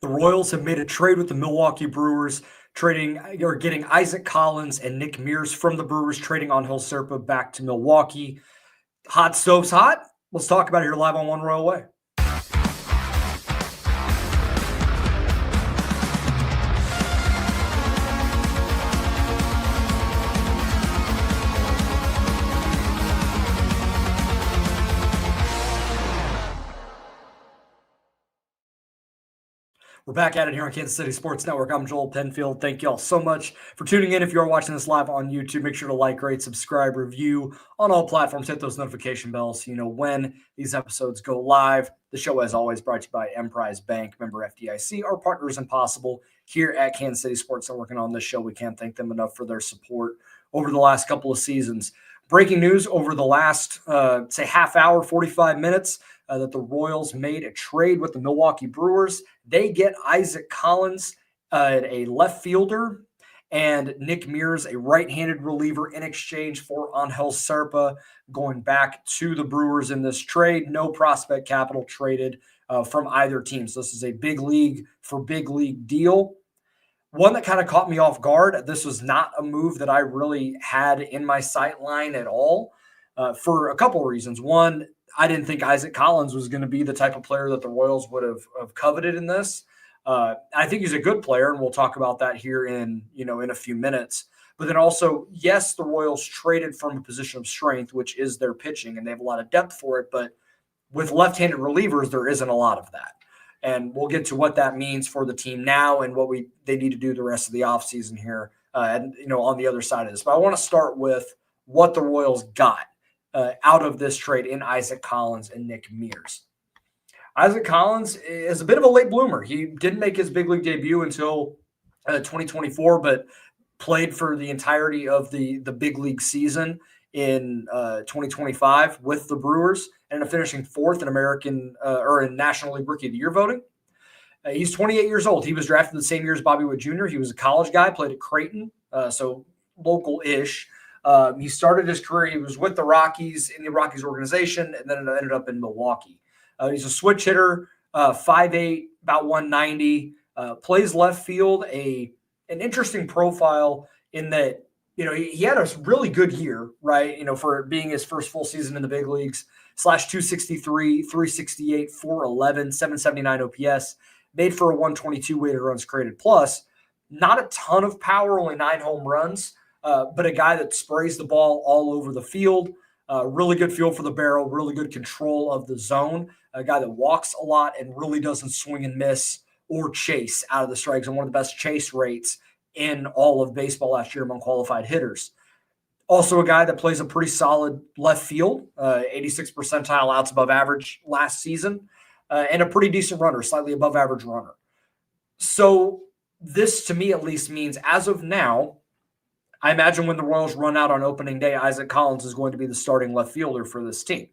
The Royals have made a trade with the Milwaukee Brewers, trading or getting Isaac Collins and Nick Mears from the Brewers, trading Angel Serpa back to Milwaukee. Hot stove's hot. Let's talk about it here live on One Royal Way. We're back at it here on Kansas City Sports Network. I'm Joel Penfield. Thank you all so much for tuning in. If you are watching this live on YouTube, make sure to like, rate, subscribe, review on all platforms. Hit those notification bells so you know when these episodes go live. The show, as always, brought to you by Emprise Bank, member FDIC. Our partners Impossible here at Kansas City Sports Network. And on this show, we can't thank them enough for their support over the last couple of seasons. Breaking news over the last, half hour, 45 minutes, that the Royals made a trade with the Milwaukee Brewers. They get Isaac Collins, a left fielder, and Nick Mears, a right-handed reliever, in exchange for Angel Serpa, going back to the Brewers in this trade. No prospect capital traded from either team. So this is a big league for big league deal. One that kind of caught me off guard. This was not a move that I really had in my sight line at all for a couple of reasons. One, I didn't think Isaac Collins was going to be the type of player that the Royals would have coveted in this. I think he's a good player, and we'll talk about that here in a few minutes. But then also, yes, the Royals traded from a position of strength, which is their pitching, and they have a lot of depth for it. But with left-handed relievers, there isn't a lot of that. And we'll get to what that means for the team now and what they need to do the rest of the offseason here on the other side of this. But I want to start with what the Royals got out of this trade in Isaac Collins and Nick Mears. Isaac Collins is a bit of a late bloomer. He didn't make his big league debut until 2024, but played for the entirety of the big league season in 2025 with the Brewers, and finishing fourth in in National League Rookie of the Year voting. He's 28 years old. He was drafted the same year as Bobby Witt Jr. He was a college guy, played at Creighton, so local-ish. He started his career, he was with the Rockies, in the Rockies organization, and then ended up in Milwaukee. He's a switch hitter, 5'8", about 190, plays left field, an interesting profile in that, he had a really good year, right? For being his first full season in the big leagues, /263, 368, 411, 779 OPS, made for a 122 weighted runs created plus. Not a ton of power, only 9 home runs. But a guy that sprays the ball all over the field, really good feel for the barrel, really good control of the zone, a guy that walks a lot and really doesn't swing and miss or chase out of the strikes, and one of the best chase rates in all of baseball last year among qualified hitters. Also a guy that plays a pretty solid left field, 86 percentile outs above average last season, and a pretty decent runner, slightly above average runner. So this, to me at least, means as of now, I imagine when the Royals run out on opening day, Isaac Collins is going to be the starting left fielder for this team,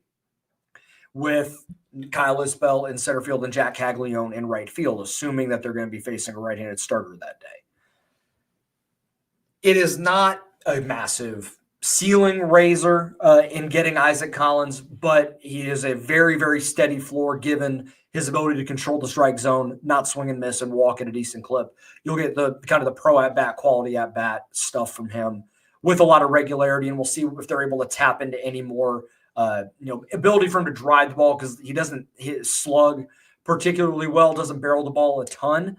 with Kyle Isbell in center field and Jack Caglione in right field, assuming that they're going to be facing a right-handed starter that day. It is not a massive ceiling raiser in getting Isaac Collins, but he is a very, very steady floor given his ability to control the strike zone, not swing and miss, and walk at a decent clip. You'll get the kind of the pro at-bat, quality at-bat stuff from him with a lot of regularity, and we'll see if they're able to tap into any more ability for him to drive the ball, because he doesn't hit his slug particularly well, doesn't barrel the ball a ton.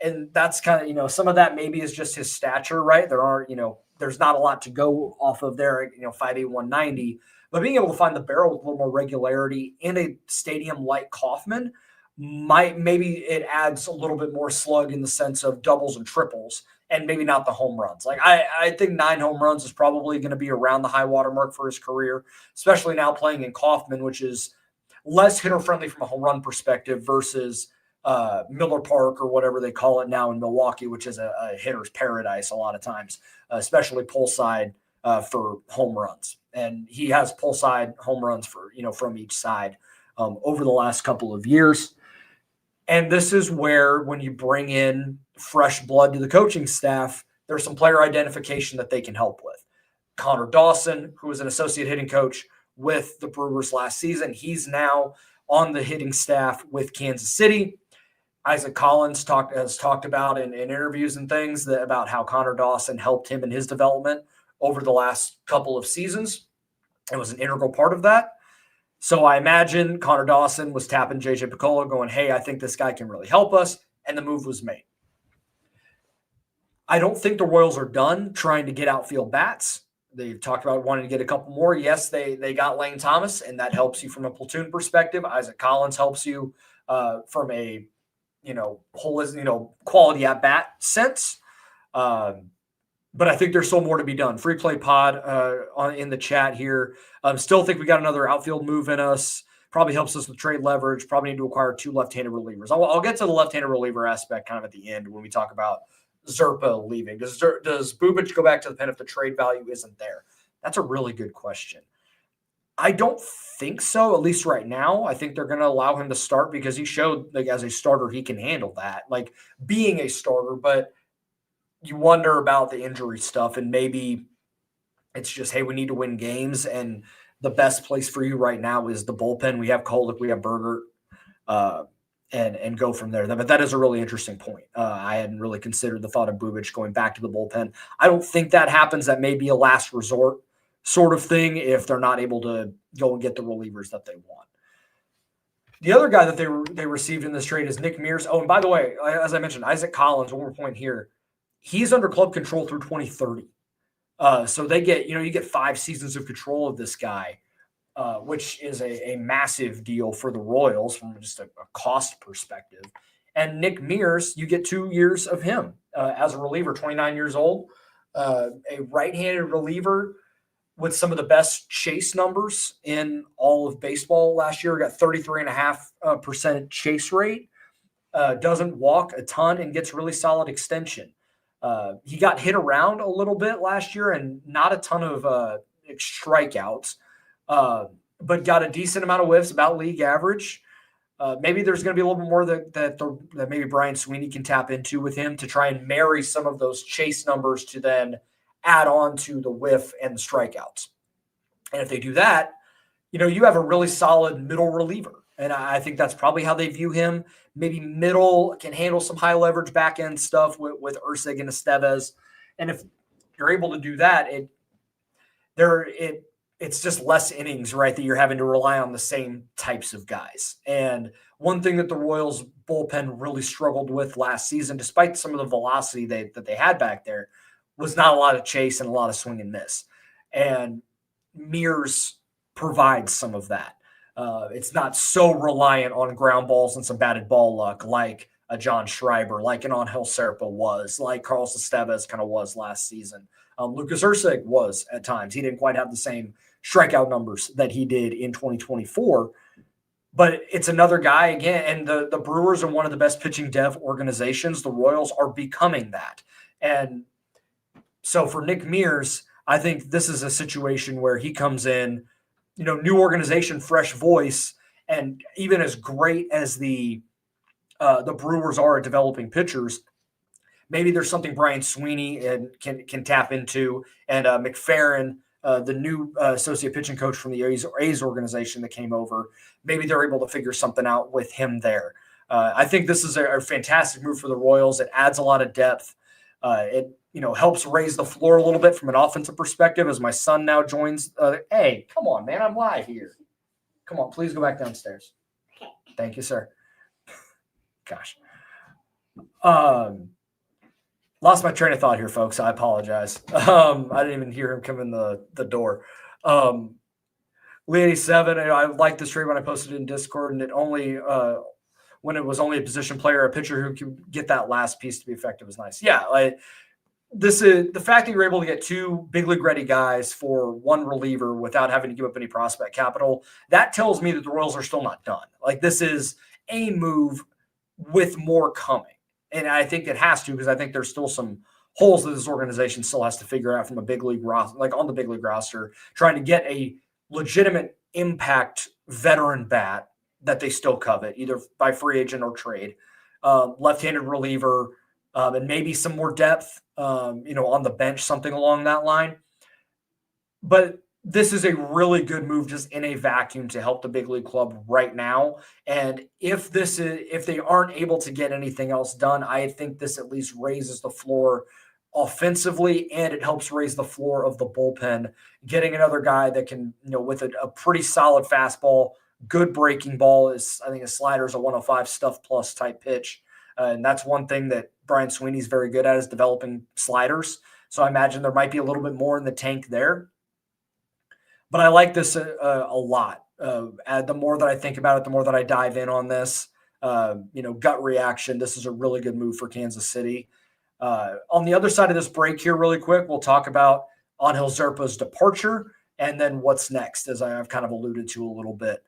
And that's kind of, some of that maybe is just his stature, right? There's not a lot to go off of there, 5'8", 190. But being able to find the barrel with a little more regularity in a stadium like Kauffman, maybe it adds a little bit more slug in the sense of doubles and triples, and maybe not the home runs. Like I think 9 home runs is probably going to be around the high water mark for his career, especially now playing in Kauffman, which is less hitter-friendly from a home run perspective versus Miller Park, or whatever they call it now in Milwaukee, which is a hitter's paradise a lot of times, especially pull side for home runs. And he has pull side home runs from each side over the last couple of years. And this is where, when you bring in fresh blood to the coaching staff, there's some player identification that they can help with. Connor Dawson, who was an associate hitting coach with the Brewers last season, he's now on the hitting staff with Kansas City. Isaac Collins has talked about in interviews and things about how Connor Dawson helped him in his development over the last couple of seasons. It was an integral part of that. So I imagine Connor Dawson was tapping JJ Picollo going, hey, I think this guy can really help us. And the move was made. I don't think the Royals are done trying to get outfield bats. They've talked about wanting to get a couple more. Yes, they got Lane Thomas, and that helps you from a platoon perspective. Isaac Collins helps you from a quality at bat sense. But I think there's still more to be done. Free Play Pod in the chat here. Still think we got another outfield move in us. Probably helps us with trade leverage. Probably need to acquire 2 left-handed relievers. I'll get to the left-handed reliever aspect kind of at the end when we talk about Zerpa leaving. Does Bubic go back to the pen if the trade value isn't there? That's a really good question. I don't think so, at least right now. I think they're going to allow him to start because he showed, like, as a starter, he can handle that, like being a starter. But you wonder about the injury stuff, and maybe it's just, hey, we need to win games, and the best place for you right now is the bullpen. We have Kolek, we have Berger, and go from there. But that is a really interesting point. I hadn't really considered the thought of Bubic going back to the bullpen. I don't think that happens. That may be a last resort sort of thing if they're not able to go and get the relievers that they want. The other guy that they received in this trade is Nick Mears. Oh, and by the way, as I mentioned, Isaac Collins, one more point here. He's under club control through 2030. So they get, you get 5 seasons of control of this guy, which is a massive deal for the Royals from just a cost perspective. And Nick Mears, you get 2 years of him as a reliever, 29 years old, a right-handed reliever with some of the best chase numbers in all of baseball last year. Got 33.5% chase rate, doesn't walk a ton, and gets really solid extension. He got hit around a little bit last year and not a ton of strikeouts, but got a decent amount of whiffs, about league average. Maybe there's going to be a little bit more that maybe Brian Sweeney can tap into with him to try and marry some of those chase numbers to then add on to the whiff and the strikeouts. And if they do that, you have a really solid middle reliever. And I think that's probably how they view him. Maybe middle, can handle some high leverage back end stuff with Ursig and Estevez. And if you're able to do that, it's just less innings, right, that you're having to rely on the same types of guys. And one thing that the Royals bullpen really struggled with last season, despite some of the velocity that they had back there, was not a lot of chase and a lot of swing and miss. And Mears provides some of that. It's not so reliant on ground balls and some batted ball luck like a John Schreiber, like an Angel Serpa was, like Carlos Estevez kind of was last season. Lucas Ursig was at times. He didn't quite have the same strikeout numbers that he did in 2024. But it's another guy again, and the Brewers are one of the best pitching dev organizations. The Royals are becoming that. And so for Nick Mears, I think this is a situation where he comes in, new organization, fresh voice, and even as great as the Brewers are at developing pitchers, maybe there's something Brian Sweeney can tap into, and McFerrin, the new associate pitching coach from the A's organization that came over, maybe they're able to figure something out with him there. I think this is a fantastic move for the Royals. It adds a lot of depth. It helps raise the floor a little bit from an offensive perspective as my son now joins. Hey, come on, man. I'm live here. Come on, please go back downstairs. Okay. Thank you, sir. Gosh. Lost my train of thought here, folks. I apologize. I didn't even hear him come in the door. Lee 87, I liked this trade when I posted it in Discord, and it only when it was only a position player, a pitcher who could get that last piece to be effective was nice. Yeah, this is the fact that you're able to get 2 big league ready guys for 1 reliever without having to give up any prospect capital. That tells me that the Royals are still not done. Like, this is a move with more coming. And I think it has to, because I think there's still some holes that this organization still has to figure out from a big league roster, like on the big league roster, trying to get a legitimate impact veteran bat that they still covet, either by free agent or trade, left-handed reliever, and maybe some more depth, on the bench, something along that line. But this is a really good move just in a vacuum to help the big league club right now. And if they aren't able to get anything else done, I think this at least raises the floor offensively, and it helps raise the floor of the bullpen. Getting another guy that can, with a pretty solid fastball, good breaking ball, is, I think a slider is a 105 stuff plus type pitch. And that's one thing that Brian Sweeney's very good at, is developing sliders. So I imagine there might be a little bit more in the tank there. But I like this a lot. The more that I think about it, the more that I dive in on this, gut reaction, this is a really good move for Kansas City. On the other side of this break here, really quick, we'll talk about Angel Zerpa's departure and then what's next, as I've kind of alluded to a little bit,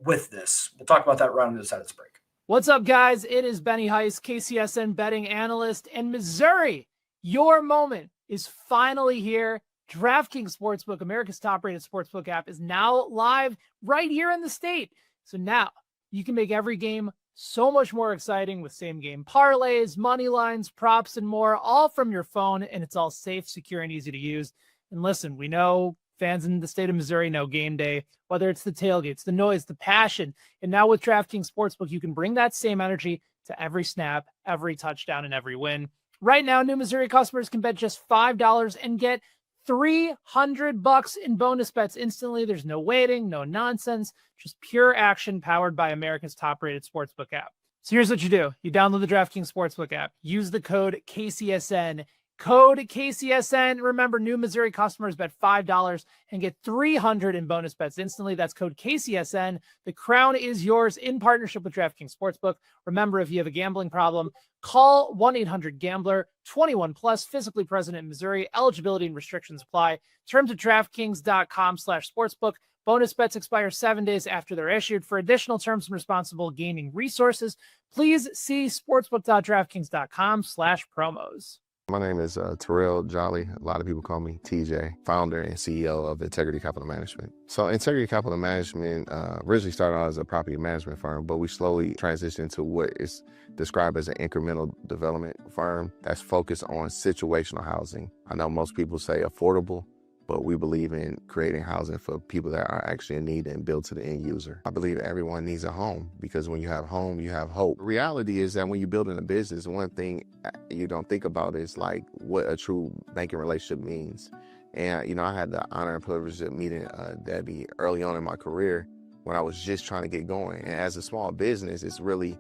with this. We'll talk about that right on the other side of this break. What's up, guys? It is Benny Heiss, KCSN betting analyst. And Missouri, your moment is finally here. DraftKings Sportsbook, America's top-rated sportsbook app, is now live right here in the state. So now you can make every game so much more exciting with same-game parlays, money lines, props, and more, all from your phone, and it's all safe, secure, and easy to use. And listen, we know fans in the state of Missouri know game day, whether it's the tailgates, the noise, the passion. And now with DraftKings Sportsbook, you can bring that same energy to every snap, every touchdown, and every win. Right now, new Missouri customers can bet just $5 and get $300 in bonus bets instantly. There's no waiting, no nonsense, just pure action powered by America's top-rated sportsbook app. So here's what you do. You download the DraftKings Sportsbook app. Use the code KCSN. Code KCSN. Remember, new Missouri customers bet $5 and get $300 in bonus bets instantly. That's code KCSN. The crown is yours in partnership with DraftKings Sportsbook. Remember, if you have a gambling problem, call 1-800-GAMBLER. 21 plus, physically present in Missouri. Eligibility and restrictions apply. Terms at DraftKings.com/sportsbook. Bonus bets expire 7 days after they're issued. For additional terms and responsible gaming resources, please see sportsbook.draftkings.com/promos. My name is Terrell Jolly. A lot of people call me TJ, founder and CEO of Integrity Capital Management. So Integrity Capital Management originally started out as a property management firm, but we slowly transitioned to what is described as an incremental development firm that's focused on situational housing. I know most people say affordable, but we believe in creating housing for people that are actually in need and built to the end user. I believe everyone needs a home, because when you have home, you have hope. The reality is that when you're building a business, one thing you don't think about is like what a true banking relationship means. And, I had the honor and privilege of meeting Debbie early on in my career when I was just trying to get going. And as a small business, it's really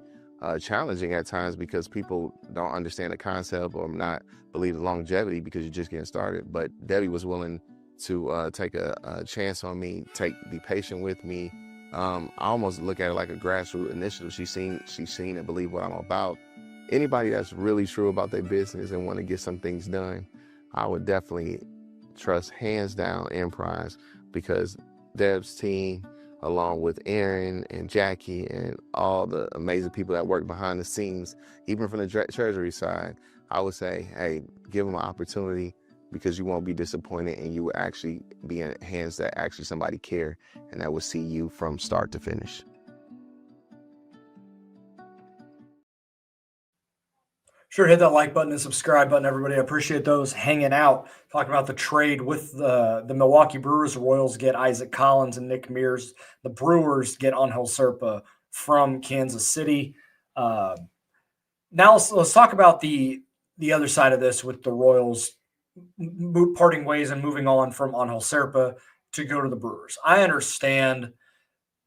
challenging at times because people don't understand the concept or not believe the longevity because you're just getting started. But Debbie was willing to take a chance on me, be patient with me. I almost look at it like a grassroots initiative. She's seen and believe what I'm about. Anybody that's really true about their business and want to get some things done, I would definitely trust hands down Emprise, because Deb's team, along with Aaron and Jackie and all the amazing people that work behind the scenes, even from the treasury side, I would say, hey, give them an opportunity, because you won't be disappointed, and you will actually be in hands that actually somebody care and that will see you from start to finish. Sure, hit that like button and subscribe button, everybody. I appreciate those hanging out. Talking about the trade with the Milwaukee Brewers. Royals get Isaac Collins and Nick Mears. The Brewers get Angel Zerpa from Kansas City. Now let's talk about the other side of this, with the Royals parting ways and moving on from Angel Zerpa to go to the Brewers. I understand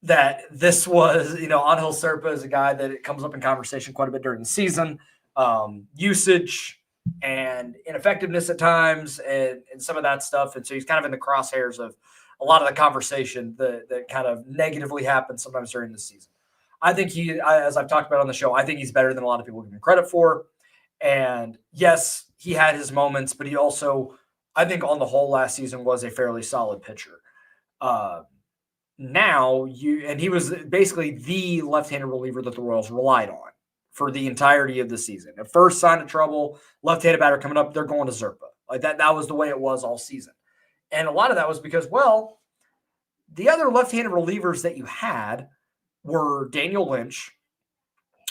that this was, Angel Zerpa is a guy that it comes up in conversation quite a bit during the season. Usage and ineffectiveness at times and some of that stuff. And so he's kind of in the crosshairs of a lot of the conversation that kind of negatively happens sometimes during the season. I think as I've talked about on the show, I think he's better than a lot of people give him credit for. And yes, he had his moments, but he also, I think on the whole last season, was a fairly solid pitcher. And he was basically the left-handed reliever that the Royals relied on for the entirety of the season. At first sign of trouble, left-handed batter coming up, they're going to Zerpa. Like that was the way it was all season. And a lot of that was because, well, the other left-handed relievers that you had were Daniel Lynch,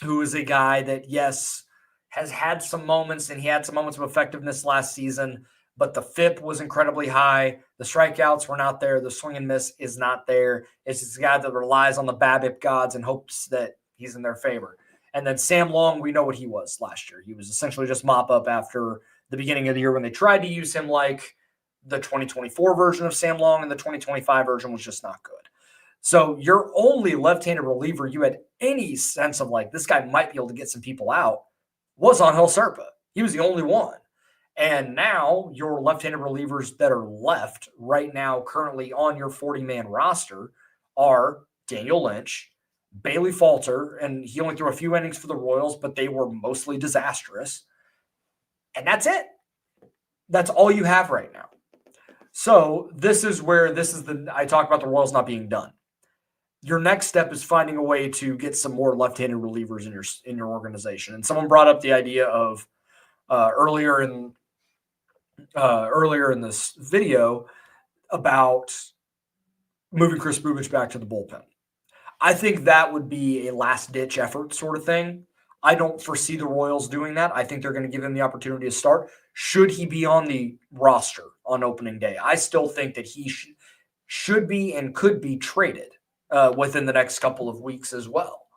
who is a guy that, yes, has had some moments, and he had some moments of effectiveness last season, but the FIP was incredibly high. The strikeouts were not there. The swing and miss is not there. It's just a guy that relies on the BABIP gods and hopes that he's in their favor. And then Sam Long, we know what he was last year. He was essentially just mop up after the beginning of the year when they tried to use him like the 2024 version of Sam Long, and the 2025 version was just not good. So your only left-handed reliever you had any sense of like this guy might be able to get some people out was Angel Serpa. He was the only one. And now your left-handed relievers that are left right now currently on your 40-man roster are Daniel Lynch, Bailey Falter, and he only threw a few innings for the Royals, but they were mostly disastrous. And that's it. That's all you have right now. So this is I talk about the Royals not being done. Your next step is finding a way to get some more left-handed relievers in your organization. And someone brought up the idea of earlier in this video about moving Chris Bubich back to the bullpen. I think that would be a last-ditch effort sort of thing. I don't foresee the Royals doing that. I think they're going to give him the opportunity to start. Should he be on the roster on opening day, I still think that he should be and could be traded within the next couple of weeks as well.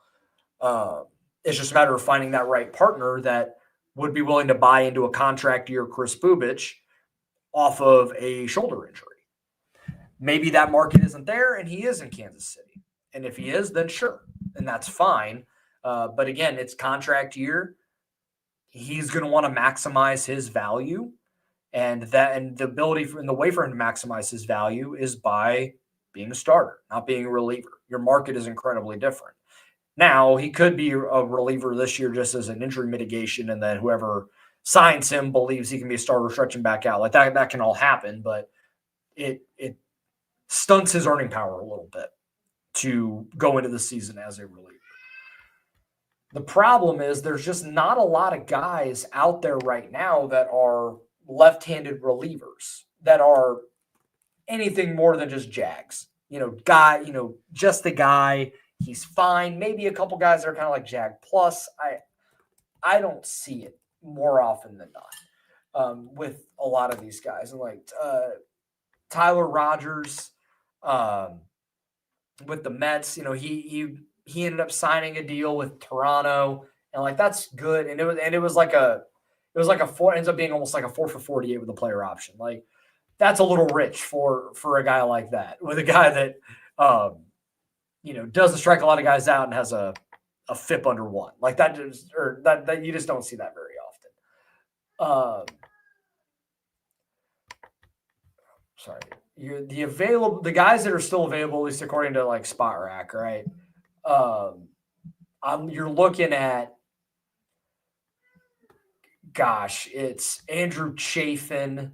It's just a matter of finding that right partner that would be willing to buy into a contract year Chris Bubich off of a shoulder injury. Maybe that market isn't there and he is in Kansas City. And if he is, then sure. And that's fine. But again, it's contract year. He's going to want to maximize his value. And the ability and the way for him to maximize his value is by being a starter, not being a reliever. Your market is incredibly different. Now, he could be a reliever this year just as an injury mitigation, and then whoever signs him believes he can be a starter stretching back out. Like that can all happen, but it stunts his earning power a little bit to go into the season as a reliever. The problem is there's just not a lot of guys out there right now that are left-handed relievers that are anything more than just Jags. Just the guy. He's fine. Maybe a couple guys that are kind of like Jag plus. I don't see it more often than not with a lot of these guys. And like Tyler Rogers with the Mets, he ended up signing a deal with Toronto, and like that's good. And it was like a four, ends up being almost like a 4 for 48 with a player option. Like that's a little rich for a guy like that, with a guy that doesn't strike a lot of guys out and has a FIP under 1. Like that you just don't see that very often. Sorry. The guys that are still available, at least according to like Spot Rack, right? You're looking at, it's Andrew Chafin,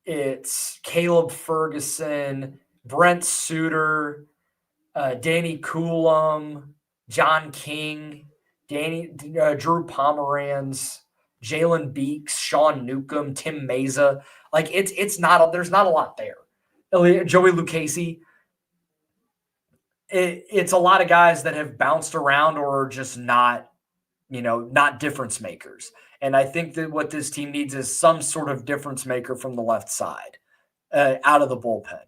it's Caleb Ferguson, Brent Suter, Danny Coulomb, John King, Drew Pomeranz, Jalen Beeks, Sean Newcomb, Tim Meza. Like there's not a lot there. Joey Lucchesi. It's a lot of guys that have bounced around or are just not difference makers. And I think that what this team needs is some sort of difference maker from the left side out of the bullpen.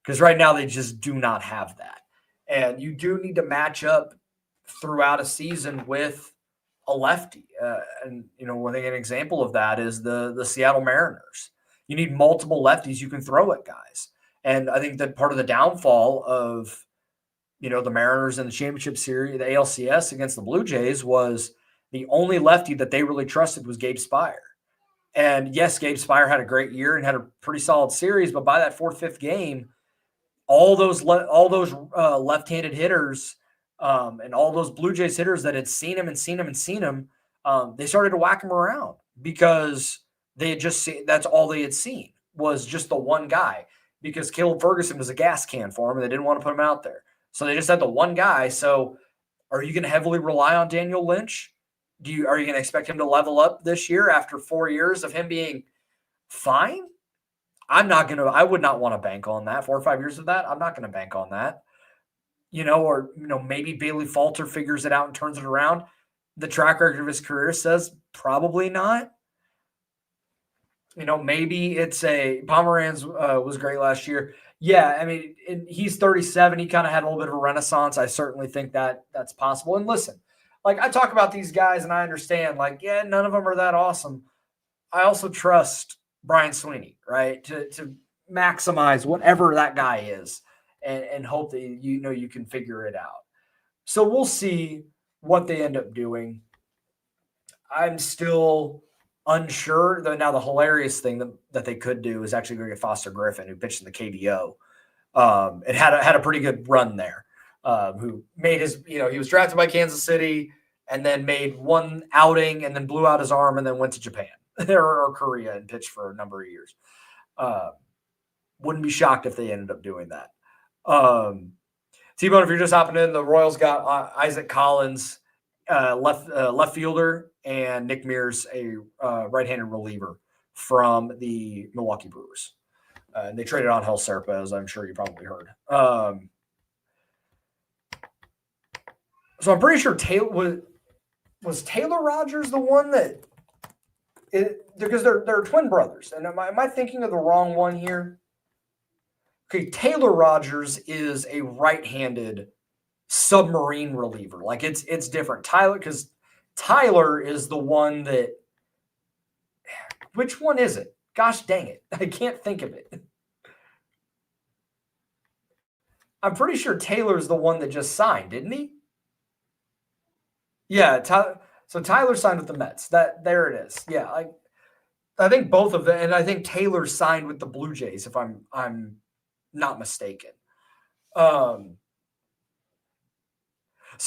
Because right now they just do not have that. And you do need to match up throughout a season with a lefty. And I think an example of that is the Seattle Mariners. You need multiple lefties you can throw at guys. And I think that part of the downfall of the Mariners in the championship series, the ALCS against the Blue Jays, was the only lefty that they really trusted was Gabe Spire. And yes, Gabe Spire had a great year and had a pretty solid series, but by that 4th, 5th game, all those left-handed hitters and all those Blue Jays hitters that had seen him, they started to whack him around because they had just seen, that's all they had seen was just the one guy, because Caleb Ferguson was a gas can for him and they didn't want to put him out there. So they just had the one guy. So are you going to heavily rely on Daniel Lynch? Are you going to expect him to level up this year after 4 years of him being fine? I would not want to bank on that. 4 or 5 years of that, I'm not going to bank on that. Maybe Bailey Falter figures it out and turns it around. The track record of his career says probably not. maybe it's a Pomeranz was great last year. Yeah, I mean, he's 37. He kind of had a little bit of a renaissance. I certainly think that's possible. And listen, like I talk about these guys and I understand, like, yeah, none of them are that awesome. I also trust Brian Sweeney, right? To maximize whatever that guy is and hope that you can figure it out. So we'll see what they end up doing. I'm still unsure. Though now the hilarious thing that they could do is actually going to get Foster Griffin, who pitched in the KBO. It had a pretty good run there. Who made his, he was drafted by Kansas City and then made one outing and then blew out his arm and then went to Japan or Korea and pitched for a number of years. Wouldn't be shocked if they ended up doing that. T-Bone, if you're just hopping in, the Royals got Isaac Collins, left fielder, and Nick Mears, a right-handed reliever from the Milwaukee Brewers. And they traded on Hel Serpa, as I'm sure you probably heard. So I'm pretty sure Taylor was Taylor Rogers the one that because they're twin brothers. And am I thinking of the wrong one here? Okay, Taylor Rogers is a right-handed submarine reliever. Like it's different. Because Tyler is the one that. Which one is it? Gosh dang it. I can't think of it. I'm pretty sure Taylor's the one that just signed, didn't he? Yeah, so Tyler signed with the Mets. There it is. Yeah, I think both of them, and I think Taylor signed with the Blue Jays, if I'm not mistaken. So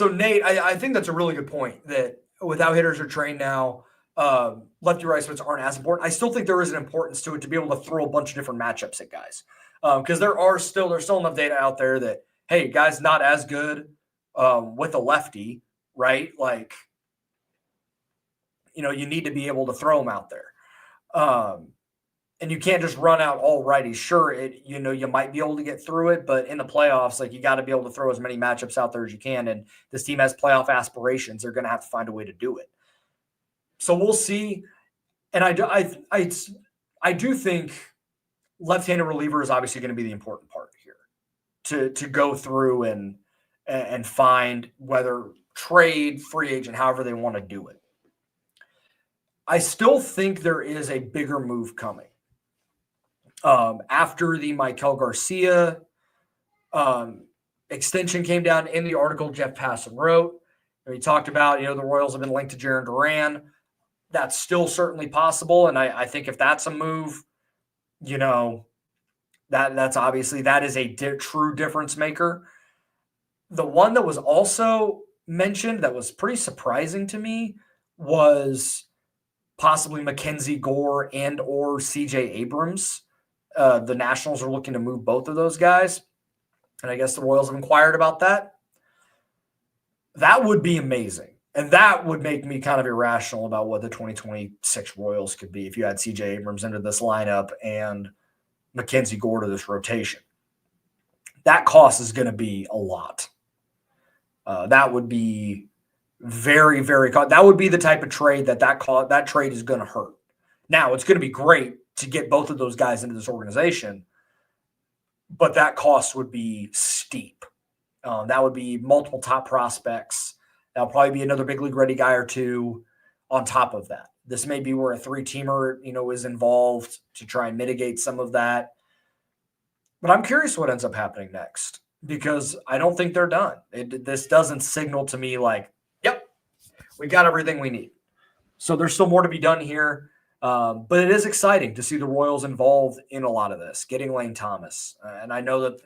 Nate, I think that's a really good point that with how hitters are trained now, lefty right splits aren't as important. I still think there is an importance to it to be able to throw a bunch of different matchups at guys. Because there's still enough data out there that, hey, guys not as good with a lefty, right? Like, you need to be able to throw them out there. And you can't just run out all righties. Sure, you might be able to get through it, but in the playoffs, like you got to be able to throw as many matchups out there as you can. And this team has playoff aspirations. They're going to have to find a way to do it. So we'll see. And I do think left-handed reliever is obviously going to be the important part here to go through and find whether trade, free agent, however they want to do it. I still think there is a bigger move coming. After the Michael Garcia extension came down in the article Jeff Passan wrote, he talked about, the Royals have been linked to Jarren Duran. That's still certainly possible. And I think if that's a move, that's obviously, that is a true difference maker. The one that was also mentioned that was pretty surprising to me was possibly Mackenzie Gore and or CJ Abrams. The Nationals are looking to move both of those guys. And I guess the Royals have inquired about that. That would be amazing. And that would make me kind of irrational about what the 2026 Royals could be if you had CJ Abrams into this lineup and Mackenzie Gore to this rotation. That cost is going to be a lot. That would be very, very – that would be the type of trade that trade is going to hurt. Now, it's going to be great to get both of those guys into this organization, but that cost would be steep. That would be multiple top prospects. That'll probably be another big league ready guy or two on top of that. This may be where a three-teamer, is involved to try and mitigate some of that. But I'm curious what ends up happening next because I don't think they're done. This doesn't signal to me like, yep, we got everything we need. So there's still more to be done here. But it is exciting to see the Royals involved in a lot of this, getting Lane Thomas. And I know that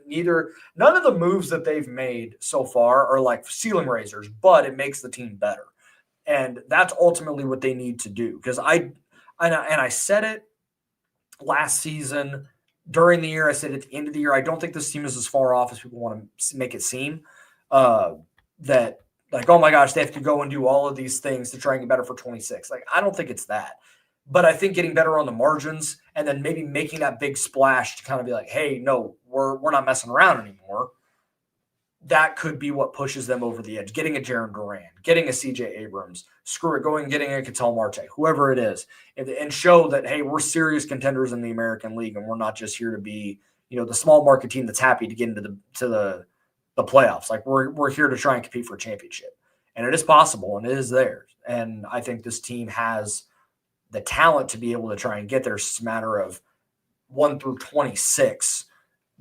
none of the moves that they've made so far are like ceiling raisers, but it makes the team better. And that's ultimately what they need to do. Because I said it last season during the year, I said at the end of the year, I don't think this team is as far off as people want to make it seem. That like, oh my gosh, they have to go and do all of these things to try and get better for 26. Like, I don't think it's that. But I think getting better on the margins and then maybe making that big splash to kind of be like, hey, no, we're not messing around anymore. that could be what pushes them over the edge. Getting a Jaren Duran, getting a CJ Abrams, screw it, going and getting a Ketel Marte, whoever it is, and show that, hey, we're serious contenders in the American League, and we're not just here to be, the small market team that's happy to get into the playoffs. Like we're here to try and compete for a championship. And it is possible, and it is theirs. And I think this team has the talent to be able to try and get there. It's just a matter of 1 through 26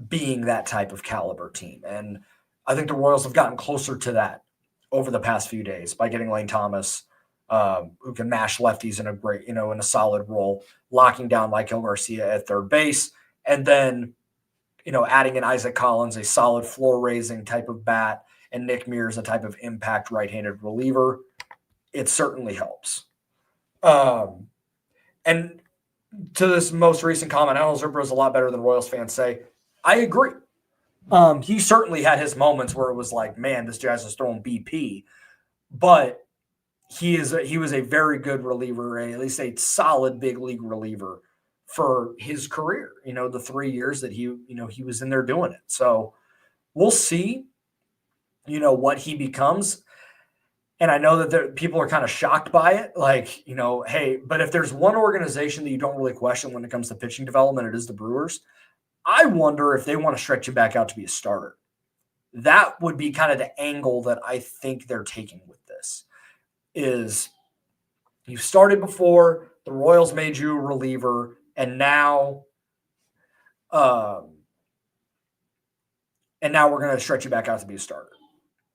being that type of caliber team. And I think the Royals have gotten closer to that over the past few days by getting Lane Thomas, who can mash lefties in a great, in a solid role, locking down Michael Garcia at third base, and then, adding in Isaac Collins, a solid floor-raising type of bat, and Nick Mears, a type of impact right-handed reliever. It certainly helps. And to this most recent comment, Alan Zerber is a lot better than Royals fans say. I agree. He certainly had his moments where it was like, man, this Jazz is throwing BP, but he was a very good reliever, at least a solid big league reliever for his career. The 3 years that he was in there doing it. So we'll see, what he becomes. And I know that people are kind of shocked by it. Like, hey, but if there's one organization that you don't really question when it comes to pitching development, it is the Brewers. I wonder if they want to stretch you back out to be a starter. That would be kind of the angle that I think they're taking with this. Is you started before, the Royals made you a reliever, and now we're going to stretch you back out to be a starter.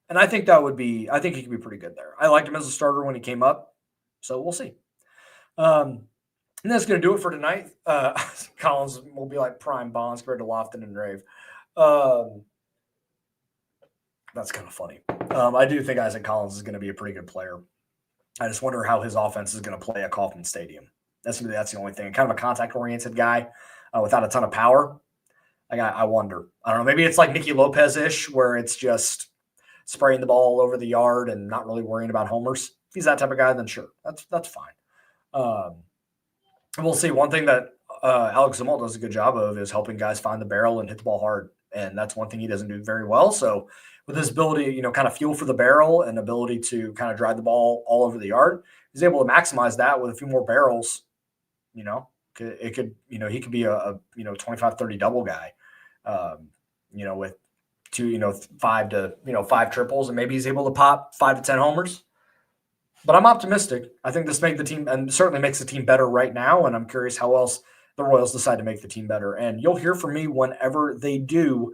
And I think I think he could be pretty good there. I liked him as a starter when he came up, so we'll see. And that's going to do it for tonight. Collins will be like prime Bonds compared to Lofton and Rave. That's kind of funny. I do think Isaac Collins is going to be a pretty good player. I just wonder how his offense is going to play at Kauffman Stadium. That's the only thing. Kind of a contact-oriented guy without a ton of power. I wonder. I don't know. Maybe it's like Nicky Lopez-ish, where it's just spraying the ball all over the yard and not really worrying about homers. If he's that type of guy, then sure, that's fine. We'll see. One thing that Alex Zumwalt does a good job of is helping guys find the barrel and hit the ball hard, and that's one thing he doesn't do very well. So with his ability, kind of fuel for the barrel and ability to kind of drive the ball all over the yard, he's able to maximize that with a few more barrels. It could, he could be a 25-30 double guy, with 5 triples, and maybe he's able to pop 5 to 10 homers. But I'm optimistic. I think this made the team, and certainly makes the team better right now, and I'm curious how else the Royals decide to make the team better. And you'll hear from me whenever they do.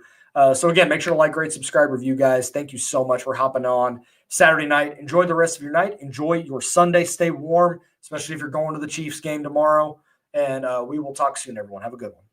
So again, make sure to like, rate, subscribe, review, guys. Thank you so much for hopping on Saturday night. Enjoy the rest of your night. Enjoy your Sunday. Stay warm, especially if you're going to the Chiefs game tomorrow. And we will talk soon, everyone. Have a good one.